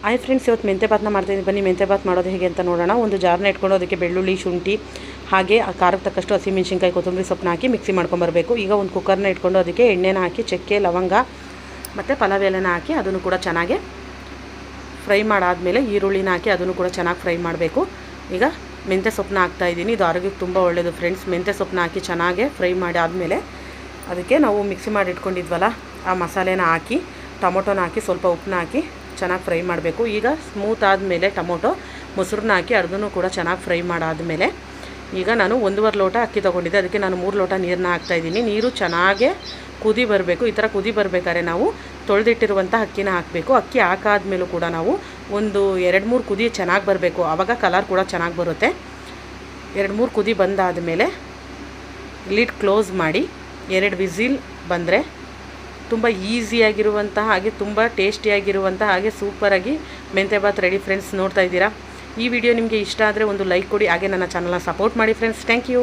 Hi friends, ಇವತ್ತು ಮೆಂತ್ಯ ಬಾತ್ನ ಮಾಡ್ತಾಯಿದ್ದೀನಿ. ಬನ್ನಿ ಮೆಂತ್ಯ ಬಾತ್ ಮಾಡೋದು ಹೇಗೆ ಅಂತ ನೋಡೋಣ. ಒಂದು ಜಾರ್ನ ಇಟ್ಕೊಂಡು ಅದಕ್ಕೆ ಬೆಳ್ಳುಳ್ಳಿ, ಶುಂಠಿ, ಹಾಗೆ ಖಾರಕ್ಕೆ ತಕ್ಕಷ್ಟು ಹಸಿಮೆಣ್ಸಿನ್ಕಾಯಿ, ಕೊತ್ತಂಬರಿ ಸೊಪ್ಪನ್ನ ಹಾಕಿ ಮಿಕ್ಸಿ ಮಾಡ್ಕೊಂಬರಬೇಕು. ಈಗ ಒಂದು ಕುಕ್ಕರ್ನ ಇಟ್ಕೊಂಡು ಅದಕ್ಕೆ ಎಣ್ಣೆನ ಹಾಕಿ ಚಕ್ಕೆ, ಲವಂಗ ಮತ್ತು ಪಲಾವ್ ಎಲೆನ ಹಾಕಿ ಅದನ್ನು ಕೂಡ ಚೆನ್ನಾಗಿ ಫ್ರೈ ಮಾಡಾದಮೇಲೆ ಈರುಳ್ಳಿನ ಹಾಕಿ ಅದನ್ನು ಕೂಡ ಚೆನ್ನಾಗಿ ಫ್ರೈ ಮಾಡಬೇಕು. ಈಗ ಮೆಂತ್ಯ ಸೊಪ್ಪನ್ನ ಹಾಕ್ತಾಯಿದ್ದೀನಿ. ಇದು ಆರೋಗ್ಯಕ್ಕೆ ತುಂಬ ಒಳ್ಳೆಯದು ಫ್ರೆಂಡ್ಸ್. ಮೆಂತ್ಯ ಸೊಪ್ಪನ್ನ ಹಾಕಿ ಚೆನ್ನಾಗಿ ಫ್ರೈ ಮಾಡಿ ಆದಮೇಲೆ ಅದಕ್ಕೆ ನಾವು ಮಿಕ್ಸಿ ಮಾಡಿ ಇಟ್ಕೊಂಡಿದ್ವಲ್ಲ ಆ ಮಸಾಲೆನ ಹಾಕಿ, ಟೊಮೊಟೊನ ಹಾಕಿ, ಸ್ವಲ್ಪ ಉಪ್ಪನ್ನ ಹಾಕಿ ಚೆನ್ನಾಗಿ ಫ್ರೈ ಮಾಡಬೇಕು. ಈಗ ಸ್ಮೂತ್ ಆದಮೇಲೆ ಟೊಮೊಟೊ ಮೊಸರನ್ನ ಹಾಕಿ ಅದನ್ನು ಕೂಡ ಚೆನ್ನಾಗಿ ಫ್ರೈ ಮಾಡಾದಮೇಲೆ ಈಗ ನಾನು 1.5 ಲೋಟ ಅಕ್ಕಿ ತೊಗೊಂಡಿದ್ದೆ. ಅದಕ್ಕೆ ನಾನು 3 ಲೋಟ ನೀರನ್ನ ಹಾಕ್ತಾಯಿದ್ದೀನಿ. ನೀರು ಚೆನ್ನಾಗೇ ಕುದಿ ಬರಬೇಕು. ಈ ಥರ ಕುದಿ ಬರಬೇಕಾದ್ರೆ ನಾವು ತೊಳೆದಿಟ್ಟಿರುವಂಥ ಅಕ್ಕಿನ ಹಾಕಬೇಕು. ಅಕ್ಕಿ ಹಾಕಾದ್ಮೇಲೂ ಕೂಡ ನಾವು ಒಂದು 2-3 ಕುದಿ ಚೆನ್ನಾಗಿ ಬರಬೇಕು. ಆವಾಗ ಕಲರ್ ಕೂಡ ಚೆನ್ನಾಗಿ ಬರುತ್ತೆ. 2-3 ಕುದಿ ಬಂದಾದಮೇಲೆ ಲಿಡ್ ಕ್ಲೋಸ್ ಮಾಡಿ 2 ವಿಸಿಲ್ ಬಂದರೆ ತುಂಬ ಈಸಿಯಾಗಿರುವಂತಹ ಹಾಗೆ ತುಂಬ ಟೇಸ್ಟಿಯಾಗಿರುವಂಥ ಹಾಗೆ ಸೂಪರಾಗಿ ಮೆಂತ್ಯ ಬಾತ್ ರೆಡಿ ಫ್ರೆಂಡ್ಸ್. ನೋಡ್ತಾ ಇದ್ದೀರಾ? ಈ ವಿಡಿಯೋ ನಿಮಗೆ ಇಷ್ಟ ಆದರೆ ಒಂದು ಲೈಕ್ ಕೊಡಿ, ಹಾಗೆ ನನ್ನ ಚಾನಲ್ನ ಸಪೋರ್ಟ್ ಮಾಡಿ ಫ್ರೆಂಡ್ಸ್. Thank you.